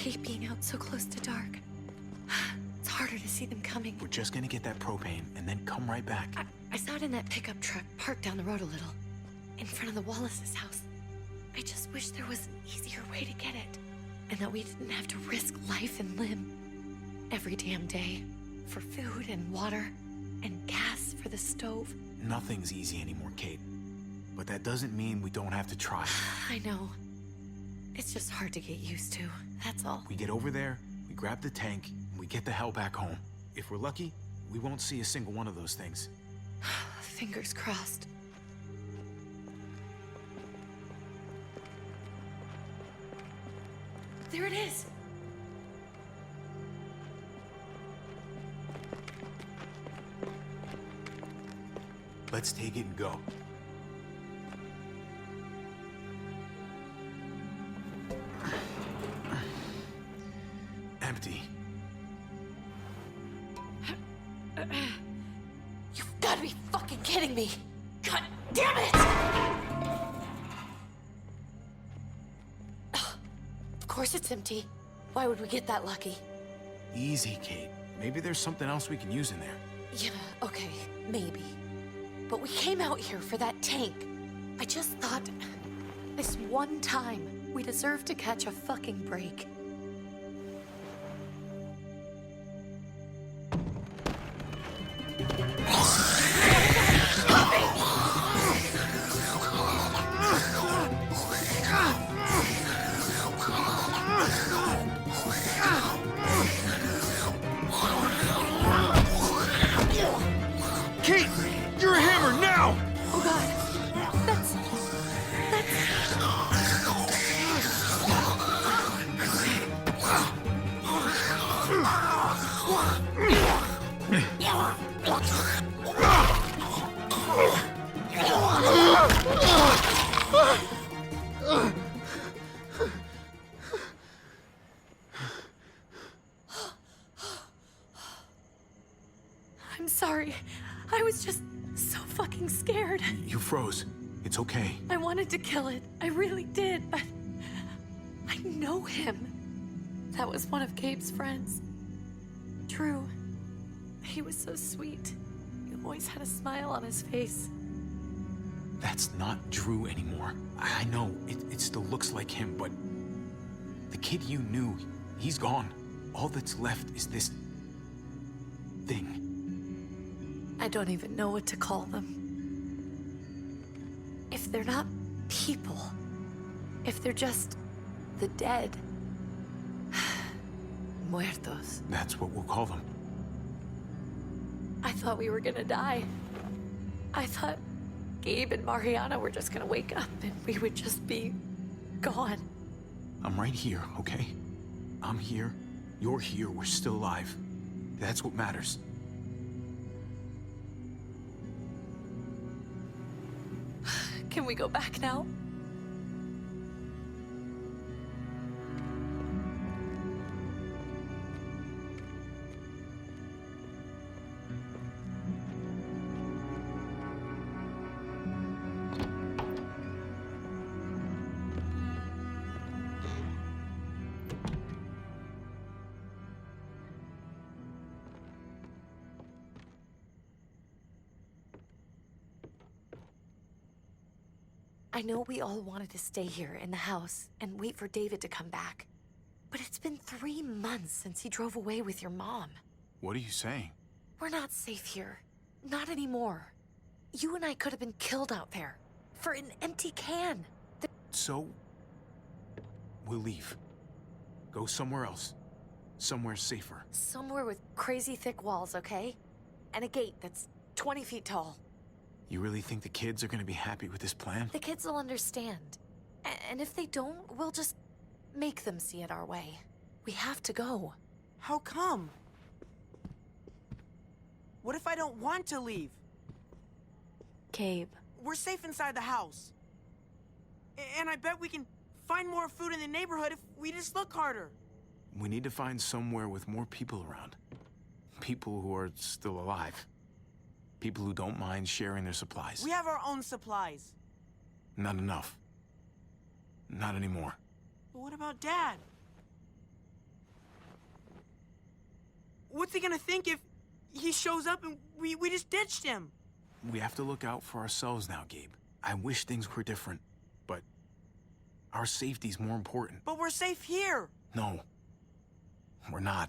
hate being out so close to dark. It's harder to see them coming. We're just gonna get that propane and then come right back. I saw it in that pickup truck parked down the road a little, in front of the Wallace's house. I just wish there was an easier way to get it, and that we didn't have to risk life and limb every damn day for food and water and gas for the stove. Nothing's easy anymore, Kate. But that doesn't mean we don't have to try. I know. It's just hard to get used to, that's all. We get over there, we grab the tank, and we get the hell back home. If we're lucky, we won't see a single one of those things. Fingers crossed. There it is! Let's take it and go. Empty. You've got to be fucking kidding me! God damn it! Of course it's empty. Why would we get that lucky? Easy, Kate. Maybe there's something else we can use in there. Yeah, okay, maybe. But we came out here for that tank. I just thought, this one time, we deserve to catch a fucking break. Kate! You're a hammer now! Oh God, that's... I'm sorry. I was just so fucking scared. You froze. It's okay. I wanted to kill it. I really did, but I know him. That was one of Gabe's friends. Drew. He was so sweet. He always had a smile on his face. That's not Drew anymore. I know, it still looks like him, but the kid you knew, he's gone. All that's left is this thing. I don't even know what to call them. If they're not people, if they're just the dead, muertos. That's what we'll call them. I thought we were gonna die. I thought Gabe and Mariana were just gonna wake up and we would just be gone. I'm right here, okay? I'm here, you're here, we're still alive. That's what matters. Can we go back now? I know we all wanted to stay here in the house and wait for David to come back. But it's been 3 months since he drove away with your mom. What are you saying? We're not safe here. Not anymore. You and I could have been killed out there. For an empty can. So, we'll leave. Go somewhere else. Somewhere safer. Somewhere with crazy thick walls, okay? And a gate that's 20 feet tall. You really think the kids are gonna be happy with this plan? The kids will understand. And if they don't, we'll just make them see it our way. We have to go. How come? What if I don't want to leave? Gabe. We're safe inside the house. And I bet we can find more food in the neighborhood if we just look harder. We need to find somewhere with more people around. People who are still alive. People who don't mind sharing their supplies. We have our own supplies. Not enough. Not anymore. But what about Dad? What's he gonna think if he shows up and we just ditched him? We have to look out for ourselves now, Gabe. I wish things were different, but our safety's more important. But we're safe here. No, we're not.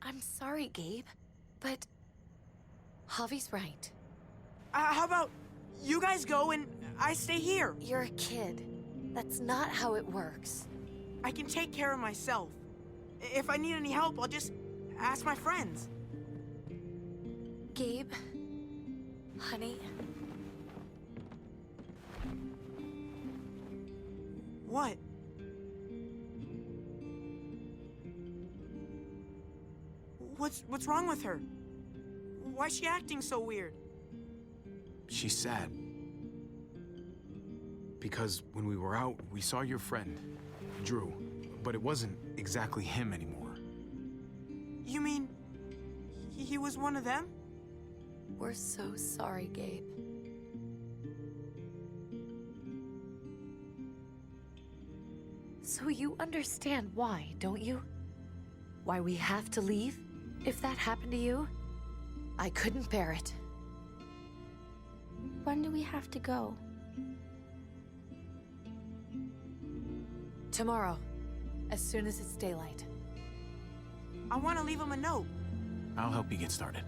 I'm sorry, Gabe, but Javi's right. How about you guys go and I stay here? You're a kid. That's not how it works. I can take care of myself. If I need any help, I'll just ask my friends. Gabe, honey, What? What's wrong with her? Why's she acting so weird? She's sad. Because when we were out, we saw your friend, Drew, but it wasn't exactly him anymore. You mean he was one of them? we're so sorry, Gabe. So you understand why, don't you? Why we have to leave? If that happened to you, I couldn't bear it. When do we have to go? Tomorrow, as soon as it's daylight. I want to leave him a note. I'll help you get started.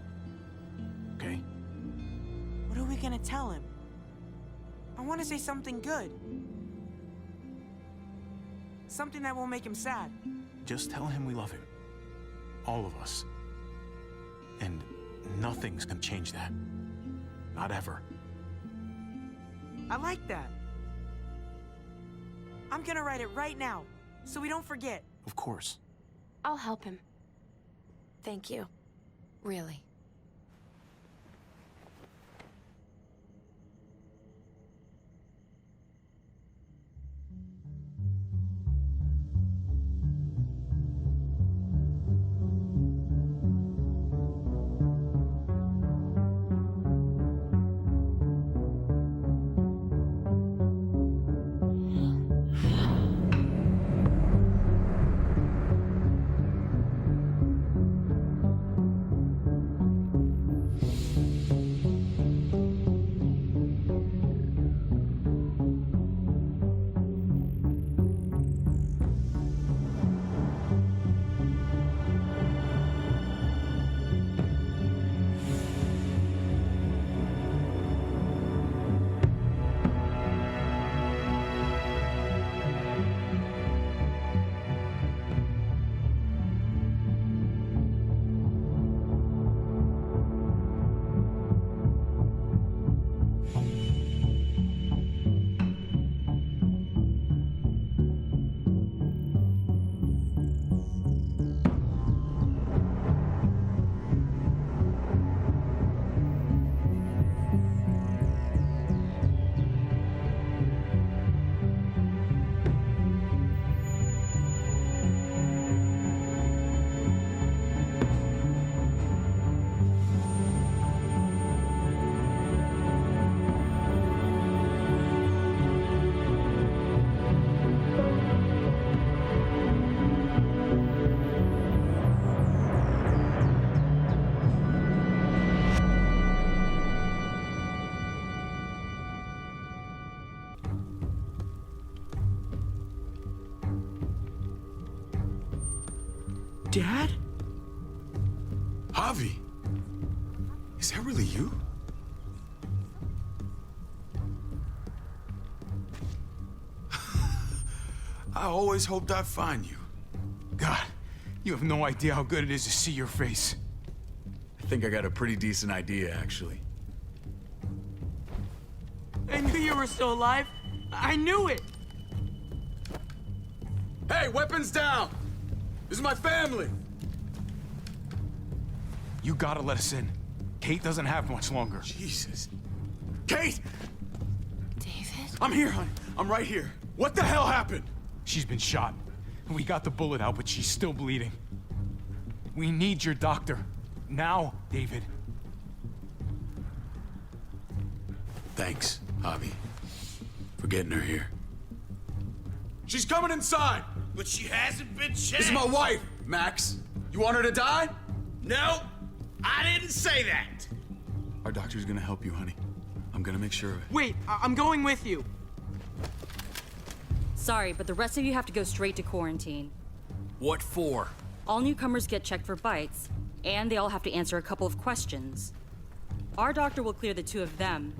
Okay? What are we gonna tell him? I want to say something good. Something that won't make him sad. Just tell him we love him. All of us. And nothing's gonna change that. Not ever. I like that. I'm gonna write it right now, so we don't forget. Of course. I'll help him. Thank you. Really. Dad? Javi, is that really you? I always hoped I'd find you. God, you have no idea how good it is to see your face. I think I got a pretty decent idea, actually. I knew you were still alive. I knew it. Hey, weapons down! This is my family! You gotta let us in. Kate doesn't have much longer. Jesus. Kate! David? I'm here, honey. I'm right here. What the hell happened? She's been shot. We got the bullet out, but she's still bleeding. We need your doctor. Now, David. Thanks, Javi, for getting her here. She's coming inside! But she hasn't been checked. This is my wife, Max. You want her to die? No, I didn't say that. Our doctor's gonna help you, honey. I'm gonna make sure of it. Wait, I'm going with you. Sorry, but the rest of you have to go straight to quarantine. What for? All newcomers get checked for bites, and they all have to answer a couple of questions. Our doctor will clear the two of them,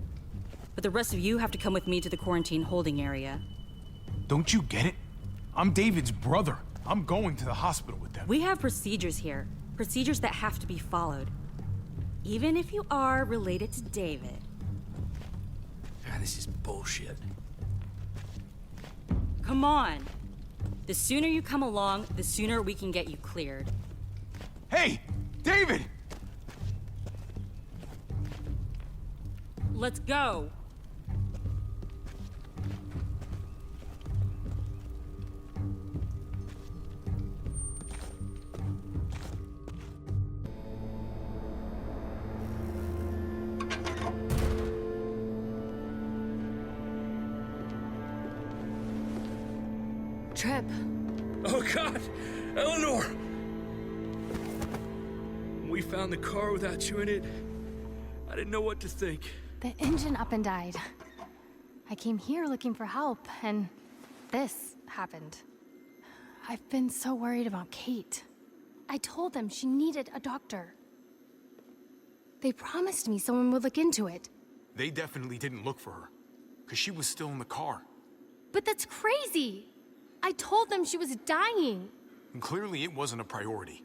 but the rest of you have to come with me to the quarantine holding area. Don't you get it? I'm David's brother. I'm going to the hospital with them. We have procedures here, procedures that have to be followed. Even if you are related to David. This is bullshit. Come on. The sooner you come along, the sooner we can get you cleared. Hey, David! Let's go. Trip. Oh, God! Eleanor! When we found the car without you in it, I didn't know what to think. The engine up and died. I came here looking for help, and this happened. I've been so worried about Kate. I told them she needed a doctor. They promised me someone would look into it. They definitely didn't look for her, because she was still in the car. But that's crazy! I told them she was dying. And clearly it wasn't a priority.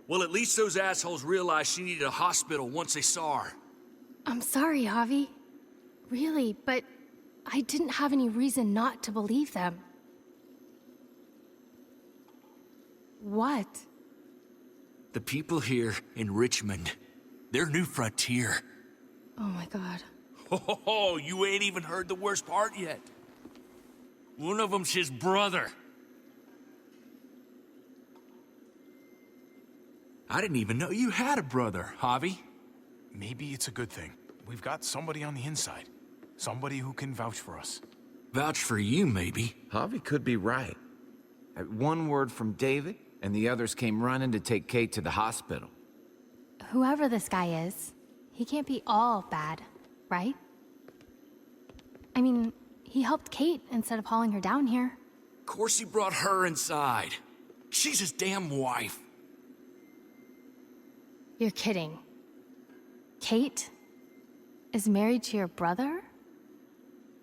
Well, at least those assholes realized she needed a hospital once they saw her. I'm sorry, Javi. Really, but I didn't have any reason not to believe them. What? The people here in Richmond, they're New Frontier. Oh my God. Oh, you ain't even heard the worst part yet. One of them's his brother. I didn't even know you had a brother, Javi. Maybe it's a good thing. We've got somebody on the inside. Somebody who can vouch for us. Vouch for you, maybe. Javi could be right. One word from David, and the others came running to take Kate to the hospital. Whoever this guy is, he can't be all bad, right? I mean, he helped Kate instead of hauling her down here. Of course he brought her inside. She's his damn wife. You're kidding. Kate is married to your brother?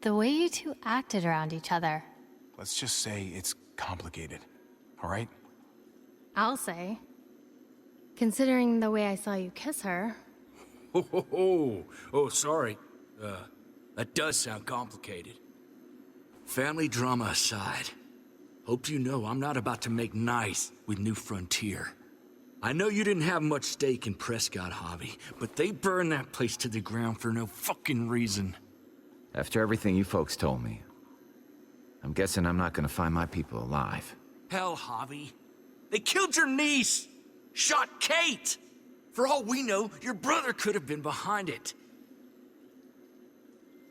The way you two acted around each other. Let's just say it's complicated, all right? I'll say. Considering the way I saw you kiss her. Oh, sorry. That does sound complicated. Family drama aside, hope you know I'm not about to make nice with New Frontier. I know you didn't have much stake in Prescott, Javi, but they burned that place to the ground for no fucking reason. After everything you folks told me, I'm guessing I'm not gonna find my people alive. Hell, Javi. They killed your niece! Shot Kate! For all we know, your brother could have been behind it.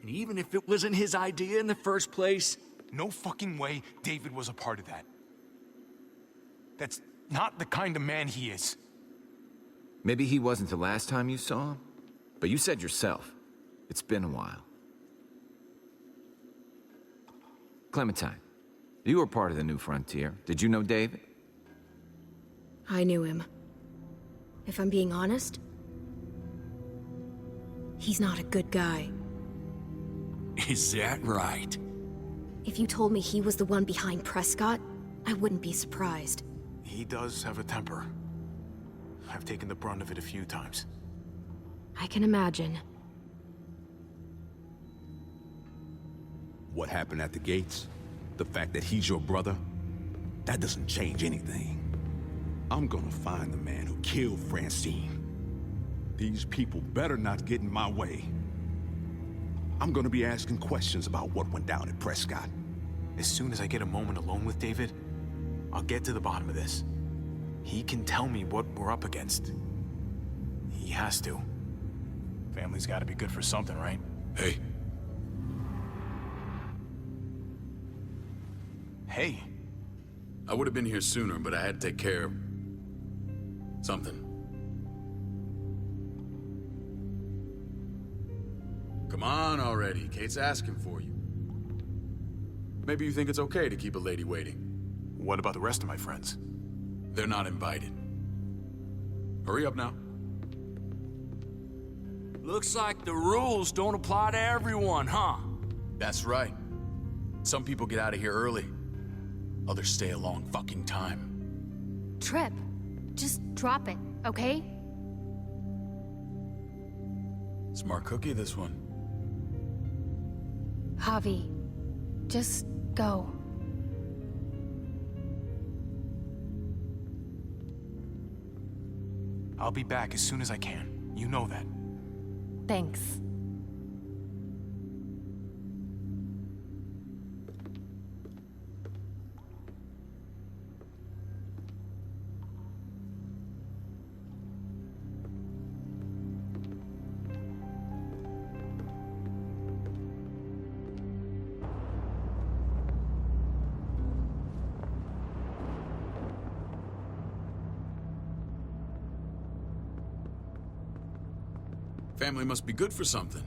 And even if it wasn't his idea in the first place... No fucking way David was a part of that. That's not the kind of man he is. Maybe he wasn't the last time you saw him, but you said yourself, it's been a while. Clementine, you were part of the New Frontier. Did you know David? I knew him. If I'm being honest, he's not a good guy. Is that right? If you told me he was the one behind Prescott, I wouldn't be surprised. He does have a temper. I've taken the brunt of it a few times. I can imagine. What happened at the gates? The fact that he's your brother? That doesn't change anything. I'm gonna find the man who killed Francine. These people better not get in my way. I'm gonna be asking questions about what went down at Prescott. As soon as I get a moment alone with David, I'll get to the bottom of this. He can tell me what we're up against. He has to. Family's gotta be good for something, right? Hey. Hey. I would have been here sooner, but I had to take care of... Something. Come on already. Kate's asking for you. Maybe you think it's okay to keep a lady waiting. What about the rest of my friends? They're not invited. Hurry up now. Looks like the rules don't apply to everyone, huh? That's right. Some people get out of here early. Others stay a long fucking time. Trip, just drop it, okay? Smart cookie, this one. Javi, just go. I'll be back as soon as I can. You know that. Thanks. Family must be good for something.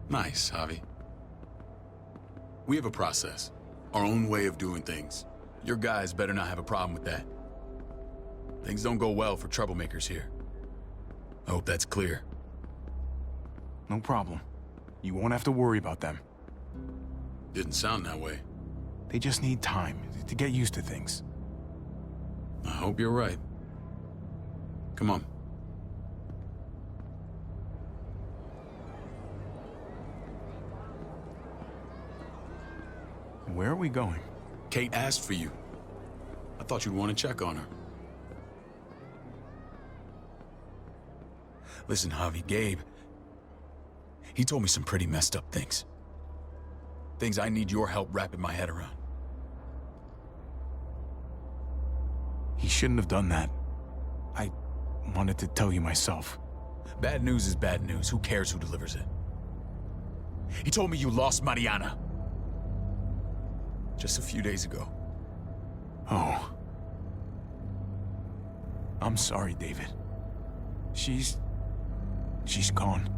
Nice, Javi. We have a process. Our own way of doing things. Your guys better not have a problem with that. Things don't go well for troublemakers here. I hope that's clear. No problem. You won't have to worry about them. Didn't sound that way. They just need time to get used to things. I hope you're right. Come on. Where are we going? Kate asked for you. I thought you'd want to check on her. Listen, Javi, Gabe, he told me some pretty messed up things. Things I need your help wrapping my head around. He shouldn't have done that. I wanted to tell you myself. Bad news is bad news. Who cares who delivers it? He told me you lost Mariana. Just a few days ago. Oh. I'm sorry, David. She's gone.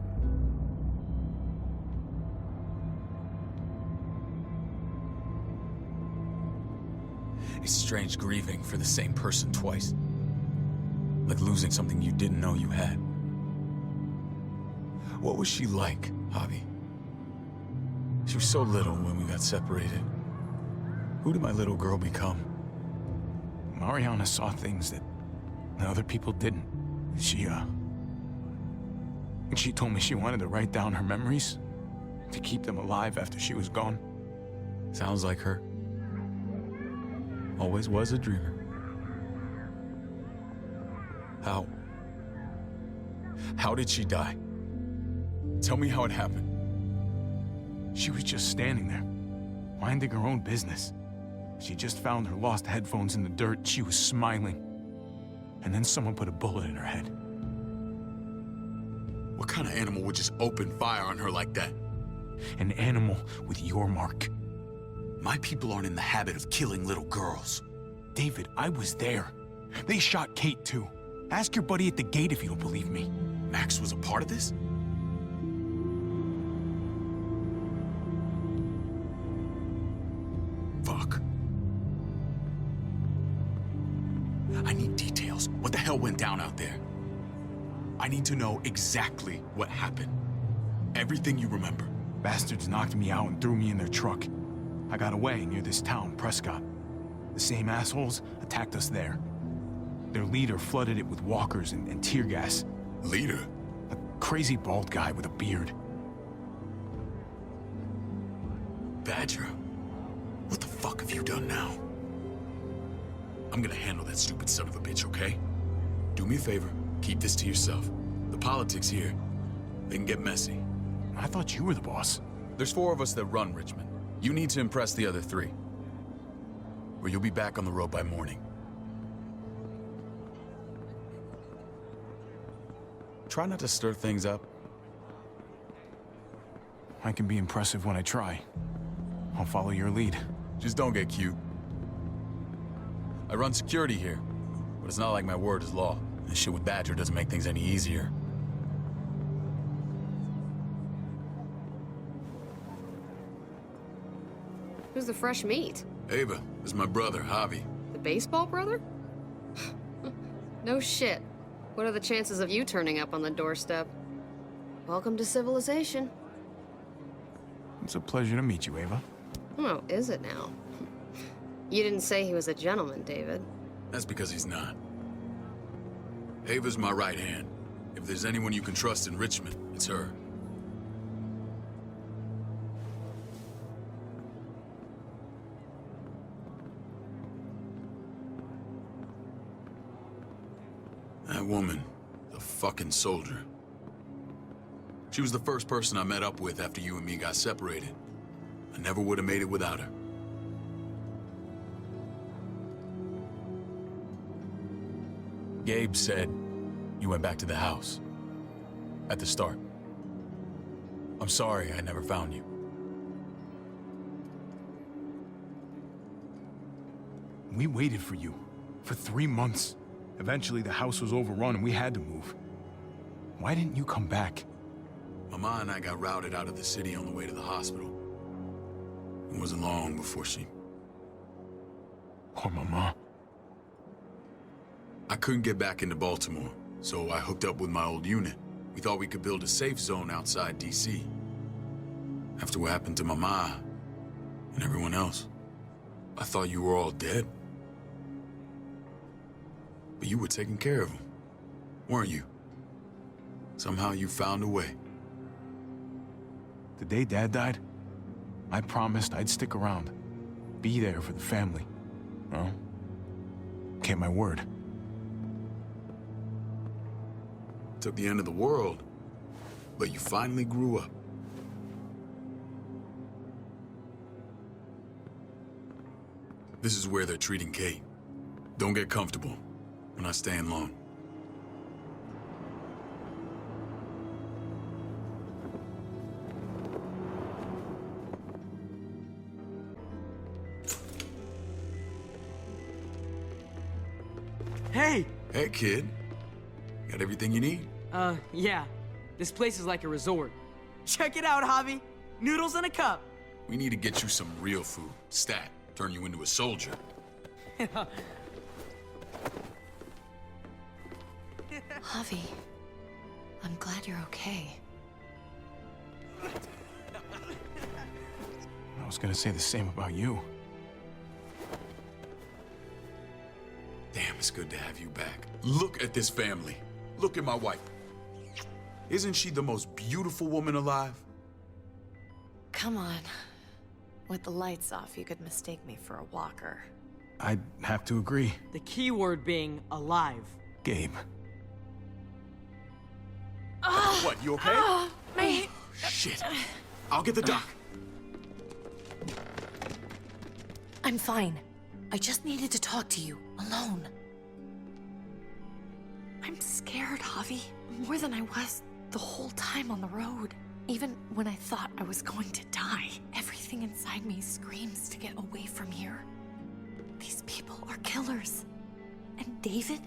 It's strange grieving for the same person twice. Like losing something you didn't know you had. What was she like, Javi? She was so little when we got separated. Who did my little girl become? Mariana saw things that other people didn't. She told me she wanted to write down her memories to keep them alive after she was gone. Sounds like her. Always was a dreamer. How did she die? Tell me how it happened. She was just standing there, minding her own business. She just found her lost headphones in the dirt. She was smiling. And then someone put a bullet in her head. What kind of animal would just open fire on her like that? An animal with your mark. My people aren't in the habit of killing little girls. David, I was there. They shot Kate too. Ask your buddy at the gate if you don't believe me. Max was a part of this? Fuck. I need details. What the hell went down out there? I need to know exactly what happened. Everything you remember. Bastards knocked me out and threw me in their truck. I got away near this town, Prescott. The same assholes attacked us there. Their leader flooded it with walkers and tear gas. Leader? A crazy bald guy with a beard. Badger, what the fuck have you done now? I'm gonna handle that stupid son of a bitch, okay? Do me a favor, keep this to yourself. The politics here, they can get messy. I thought you were the boss. There's 4 of us that run Richmond. You need to impress the other 3. Or you'll be back on the road by morning. Try not to stir things up. I can be impressive when I try. I'll follow your lead. Just don't get cute. I run security here, but it's not like my word is law. This shit with Badger doesn't make things any easier. Who's the fresh meat? Ava, this is my brother, Javi. The baseball brother? No shit. What are the chances of you turning up on the doorstep? Welcome to civilization. It's a pleasure to meet you, Ava. Oh, is it now? You didn't say he was a gentleman, David. That's because he's not. Ava's my right hand. If there's anyone you can trust in Richmond, it's her. That woman, the fucking soldier. She was the first person I met up with after you and me got separated. I never would have made it without her. Gabe said you went back to the house. At the start. I'm sorry I never found you. We waited for you for 3 months. Eventually, the house was overrun and we had to move. Why didn't you come back? Mama and I got routed out of the city on the way to the hospital. It wasn't long before she... Poor Mama. I couldn't get back into Baltimore, so I hooked up with my old unit. We thought we could build a safe zone outside D.C. After what happened to Mama and everyone else, I thought you were all dead. But you were taking care of them, weren't you? Somehow you found a way. The day Dad died, I promised I'd stick around. Be there for the family. Well, kept my word. Took the end of the world, but you finally grew up. This is where they're treating Kate. Don't get comfortable. We're not staying long. Hey! Hey, kid. Got everything you need? Yeah. This place is like a resort. Check it out, Javi. Noodles in a cup. We need to get you some real food. Stat. Turn you into a soldier. Javi, I'm glad you're okay. I was gonna say the same about you. Damn, it's good to have you back. Look at this family. Look at my wife. Isn't she the most beautiful woman alive? Come on. With the lights off, you could mistake me for a walker. I'd have to agree. The key word being alive. Gabe. What, you okay? Shit. I'll get the doc. I'm fine. I just needed to talk to you, alone. I'm scared, Javi. More than I was the whole time on the road. Even when I thought I was going to die, everything inside me screams to get away from here. These people are killers. And David?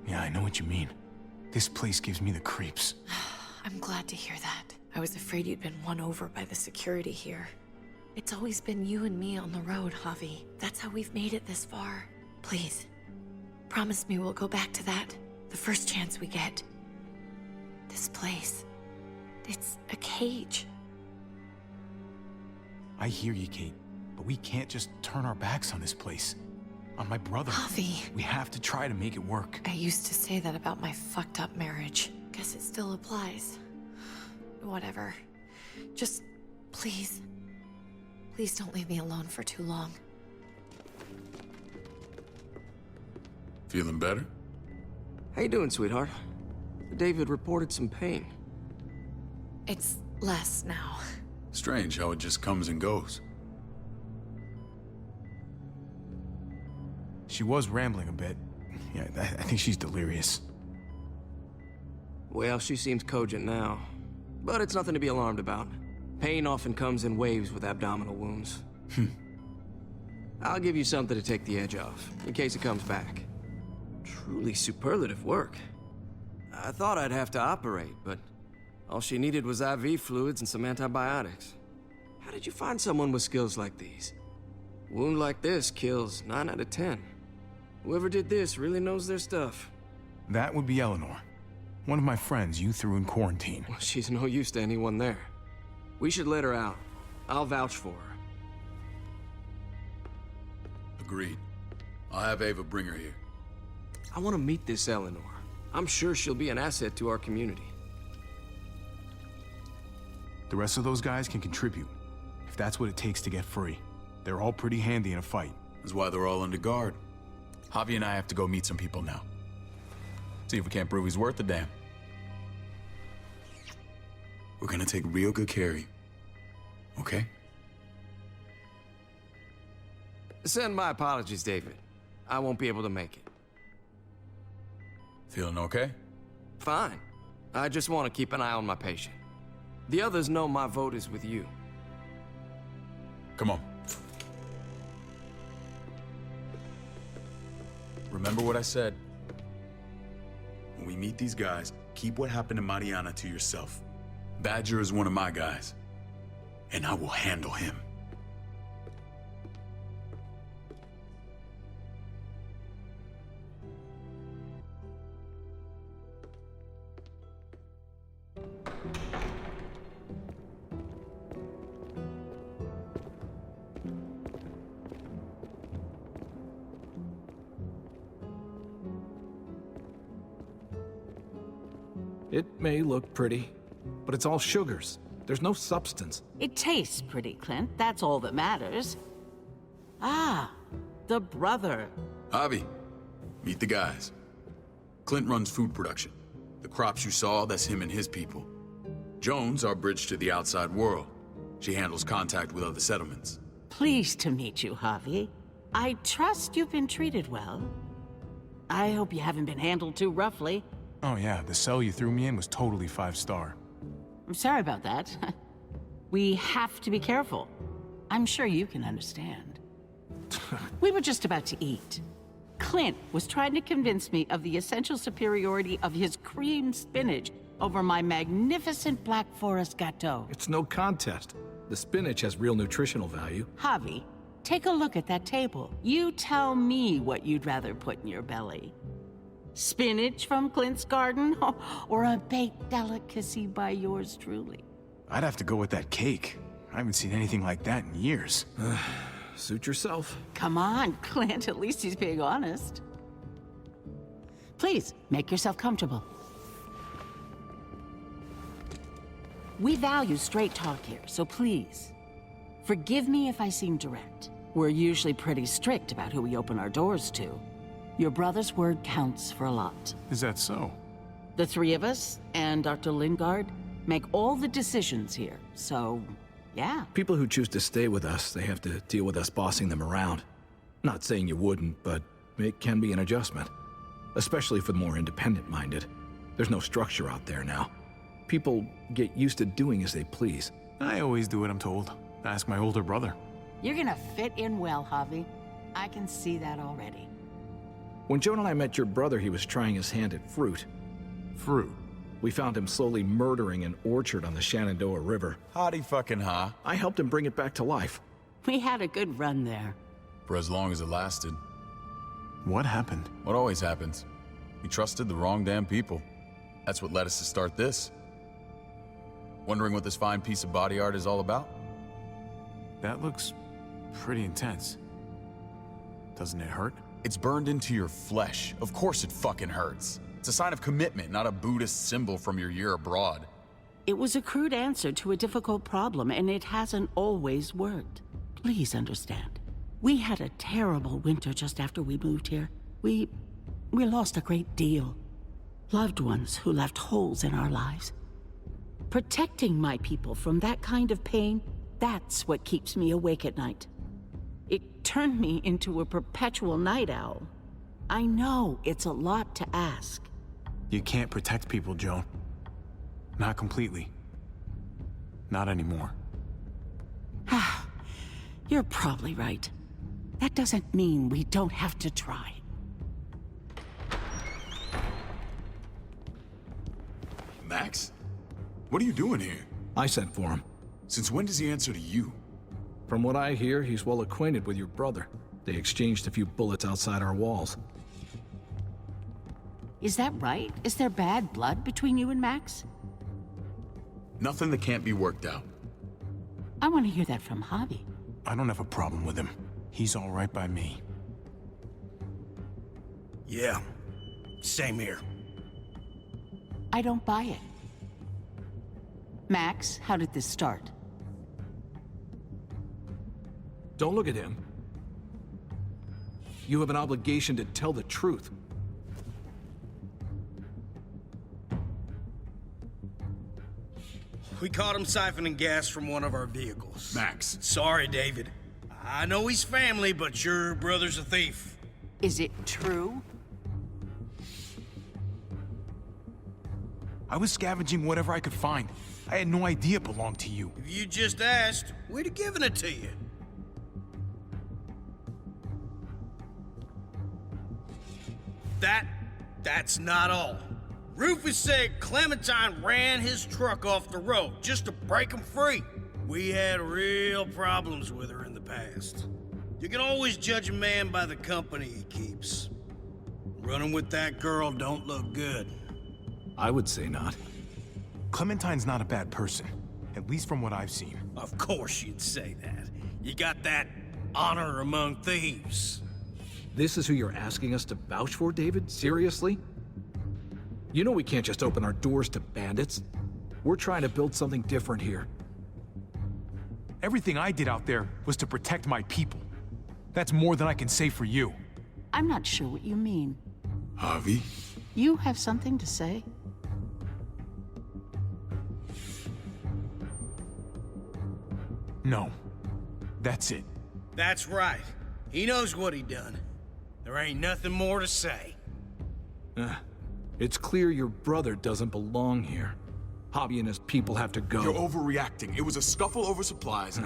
Yeah, I know what you mean. This place gives me the creeps. I'm glad to hear that. I was afraid you'd been won over by the security here. It's always been you and me on the road, Javi. That's how we've made it this far. Please, promise me we'll go back to that the first chance we get. This place, it's a cage. I hear you, Kate, but we can't just turn our backs on this place. On my brother. Javi. We have to try to make it work. I used to say that about my fucked up marriage. Guess it still applies. Whatever. Just, please. Please don't leave me alone for too long. Feeling better? How you doing, sweetheart? David reported some pain. It's less now. Strange how it just comes and goes. She was rambling a bit. Yeah, I think she's delirious. Well, she seems cogent now. But it's nothing to be alarmed about. Pain often comes in waves with abdominal wounds. I'll give you something to take the edge off, in case it comes back. Truly superlative work. I thought I'd have to operate, but all she needed was IV fluids and some antibiotics. How did you find someone with skills like these? A wound like this kills 9 out of 10. Whoever did this really knows their stuff. That would be Eleanor. One of my friends you threw in quarantine. Well, she's no use to anyone there. We should let her out. I'll vouch for her. Agreed. I'll have Ava bring her here. I want to meet this Eleanor. I'm sure she'll be an asset to our community. The rest of those guys can contribute, if that's what it takes to get free. They're all pretty handy in a fight. That's why they're all under guard. Javi and I have to go meet some people now. See if we can't prove he's worth a damn. We're gonna take real good care of you. Okay? Send my apologies, David. I won't be able to make it. Feeling okay? Fine. I just want to keep an eye on my patient. The others know my vote is with you. Come on. Remember what I said. When we meet these guys, keep what happened to Mariana to yourself. Badger is one of my guys, and I will handle him. It may look pretty, but it's all sugars. There's no substance. It tastes pretty, Clint. That's all that matters. Ah, the brother. Javi, meet the guys. Clint runs food production. The crops you saw, that's him and his people. Jones, our bridge to the outside world. She handles contact with other settlements. Pleased to meet you, Javi. I trust you've been treated well. I hope you haven't been handled too roughly. Oh yeah, the cell you threw me in was totally 5-star. I'm sorry about that. We have to be careful. I'm sure you can understand. We were just about to eat. Clint was trying to convince me of the essential superiority of his cream spinach over my magnificent Black Forest gâteau. It's no contest. The spinach has real nutritional value. Javi, take a look at that table. You tell me what you'd rather put in your belly. Spinach from Clint's garden, or a baked delicacy by yours truly? I'd have to go with that cake. I haven't seen anything like that in years. Suit yourself. Come on, Clint, at least he's being honest. Please, make yourself comfortable. We value straight talk here, so please, forgive me if I seem direct. We're usually pretty strict about who we open our doors to. Your brother's word counts for a lot. Is that so? The three of us and Dr. Lingard make all the decisions here, so yeah. People who choose to stay with us, they have to deal with us bossing them around. Not saying you wouldn't, but it can be an adjustment. Especially for the more independent-minded. There's no structure out there now. People get used to doing as they please. I always do what I'm told. Ask my older brother. You're gonna fit in well, Javi. I can see that already. When Joan and I met your brother, he was trying his hand at fruit. Fruit? We found him slowly murdering an orchard on the Shenandoah River. Howdy fucking ha. I helped him bring it back to life. We had a good run there. For as long as it lasted. What happened? What always happens. We trusted the wrong damn people. That's what led us to start this. Wondering what this fine piece of body art is all about? That looks pretty intense. Doesn't it hurt? It's burned into your flesh. Of course it fucking hurts. It's a sign of commitment, not a Buddhist symbol from your year abroad. It was a crude answer to a difficult problem, and it hasn't always worked. Please understand. We had a terrible winter just after we moved here. We lost a great deal. Loved ones who left holes in our lives. Protecting my people from that kind of pain, that's what keeps me awake at night. It turned me into a perpetual night owl. I know it's a lot to ask. You can't protect people, Joan. Not completely. Not anymore. You're probably right. That doesn't mean we don't have to try. Max? What are you doing here? I sent for him. Since when does he answer to you? From what I hear, he's well acquainted with your brother. They exchanged a few bullets outside our walls. Is that right? Is there bad blood between you and Max? Nothing that can't be worked out. I want to hear that from Javi. I don't have a problem with him. He's all right by me. Yeah, same here. I don't buy it. Max, how did this start? Don't look at him. You have an obligation to tell the truth. We caught him siphoning gas from one of our vehicles. Max. Sorry, David. I know he's family, but your brother's a thief. Is it true? I was scavenging whatever I could find. I had no idea it belonged to you. If you just asked, we'd have given it to you. That's not all. Rufus said Clementine ran his truck off the road just to break him free. We had real problems with her in the past. You can always judge a man by the company he keeps. Running with that girl don't look good. I would say not. Clementine's not a bad person, at least from what I've seen. Of course you'd say that. You got that honor among thieves. This is who you're asking us to vouch for, David? Seriously? You know we can't just open our doors to bandits. We're trying to build something different here. Everything I did out there was to protect my people. That's more than I can say for you. I'm not sure what you mean. Javi? You have something to say? No. That's it. That's right. He knows what he done. There ain't nothing more to say. It's clear your brother doesn't belong here. Javi and his people have to go. You're overreacting. It was a scuffle over supplies.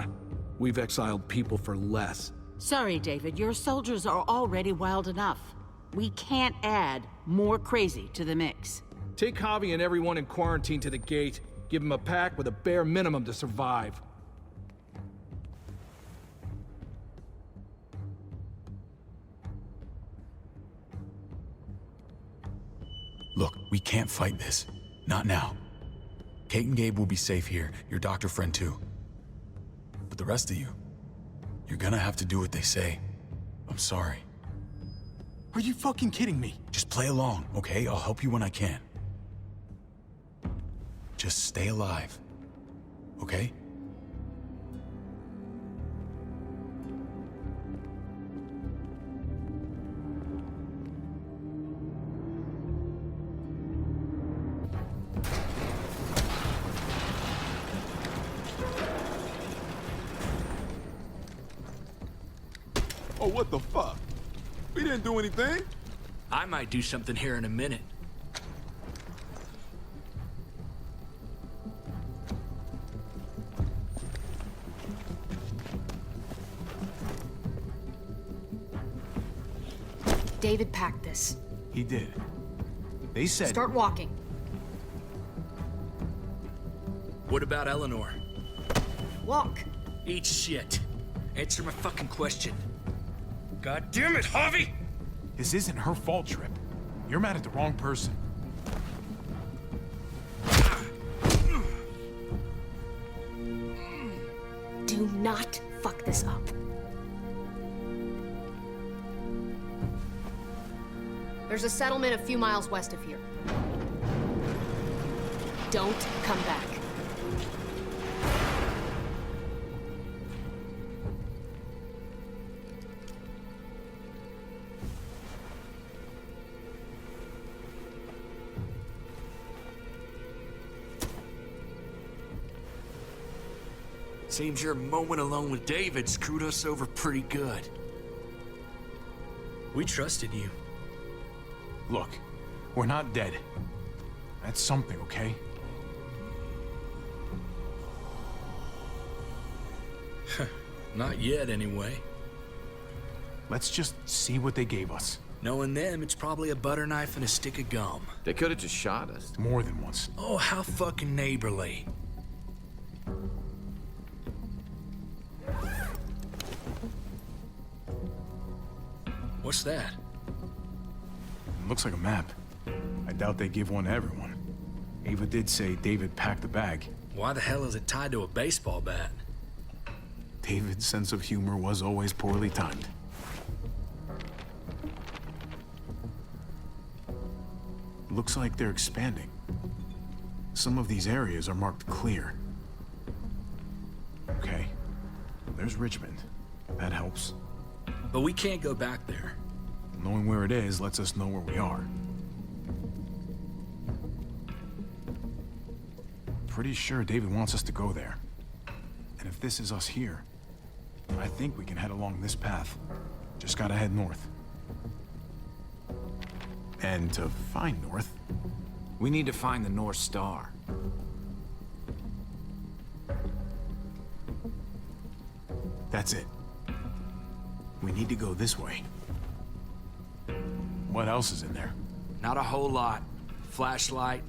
We've exiled people for less. Sorry, David. Your soldiers are already wild enough. We can't add more crazy to the mix. Take Javi and everyone in quarantine to the gate. Give them a pack with a bare minimum to survive. Look, we can't fight this. Not now. Kate and Gabe will be safe here, your doctor friend too. But the rest of you, you're gonna have to do what they say. I'm sorry. Are you fucking kidding me? Just play along, okay? I'll help you when I can. Just stay alive, okay? Oh, what the fuck? We didn't do anything. I might do something here in a minute. David packed this. He did. They said... Start walking. What about Eleanor? Walk. Eat shit. Answer my fucking question. God damn it, Javi! This isn't her fault, Trip. You're mad at the wrong person. Do not fuck this up. There's a settlement a few miles west of here. Don't come back. Seems your moment alone with David screwed us over pretty good. We trusted you. Look, we're not dead. That's something, okay? Not yet, anyway. Let's just see what they gave us. Knowing them, it's probably a butter knife and a stick of gum. They could have just shot us. More than once. Oh, how fucking neighborly. What's that? Looks like a map. I doubt they give one to everyone. Ava did say David packed the bag. Why the hell is it tied to a baseball bat? David's sense of humor was always poorly timed. Looks like they're expanding. Some of these areas are marked clear. Okay. There's Richmond. That helps. But we can't go back there. Knowing where it is lets us know where we are. Pretty sure David wants us to go there. And if this is us here, I think we can head along this path. Just gotta head north. And to find north, we need to find the North Star. That's it. We need to go this way. What else is in there? Not a whole lot. Flashlight,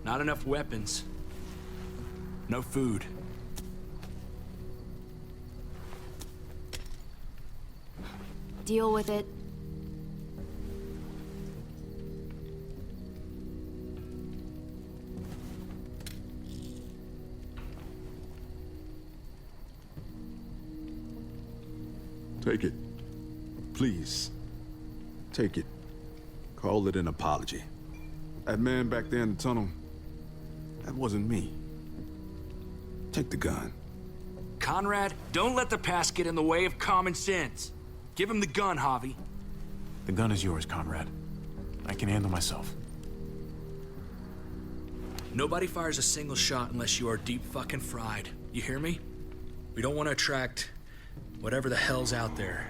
not enough weapons. No food. Deal with it. Take it. Please. Take it. Call it an apology. That man back there in the tunnel, that wasn't me. Take the gun. Conrad, don't let the past get in the way of common sense. Give him the gun, Javi. The gun is yours, Conrad. I can handle myself. Nobody fires a single shot unless you are deep fucking fried. You hear me? We don't want to attract whatever the hell's out there.